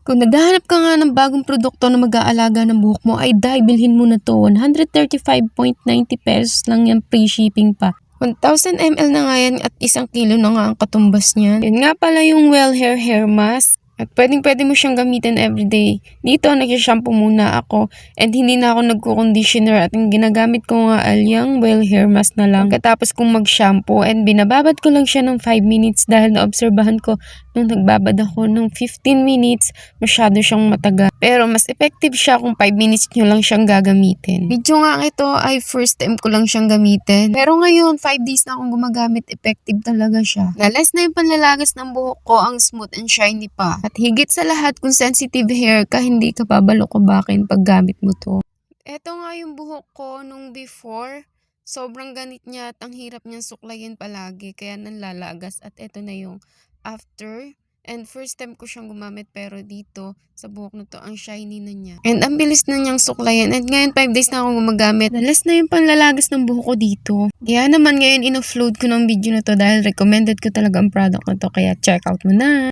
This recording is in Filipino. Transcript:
Kung naghahanap ka nga ng bagong produkto na mag-aalaga ng buhok mo, ay bilhin mo na to. 135.90 pesos lang yan, free shipping pa. 1,000 ml na nga yan at 1 kilo na nga ang katumbas niyan. Yun nga pala yung Well Hair Mask. At pwede mo siyang gamitin everyday. Dito, nag-shampoo muna ako. And hindi na ako nagko-conditioner. At yung ginagamit ko nga ay yung Well Hair Mask na lang. Pagkatapos kong mag-shampoo. And binababad ko lang siya ng 5 minutes. Dahil naobserbahan ko nung nagbabad ako ng 15 minutes, masyado siyang matagal. Pero mas effective siya kung 5 minutes nyo lang siyang gagamitin. Video nga ito ay first time ko lang siyang gamitin. Pero ngayon, 5 days na akong gumagamit. Effective talaga siya. Nalas na yung panlalagas ng buhok ko, ang smooth and shiny pa. At higit sa lahat, kung sensitive hair ka, hindi ka babalo-kubakin pag gamit mo to. Ito nga yung buhok ko nung before. Sobrang ganit niya at ang hirap niyang suklayin palagi. Kaya nanlalagas. At ito na yung after. And first time ko siyang gumamit pero dito sa buhok na to ang shiny na niya. And ang bilis na niyang suklayin. And ngayon 5 days na akong gumagamit. Nalas na yung panlalagas ng buhok ko dito. Kaya naman ngayon in-upload ko ng video na to dahil recommended ko talaga ang product na to. Kaya check out mo na.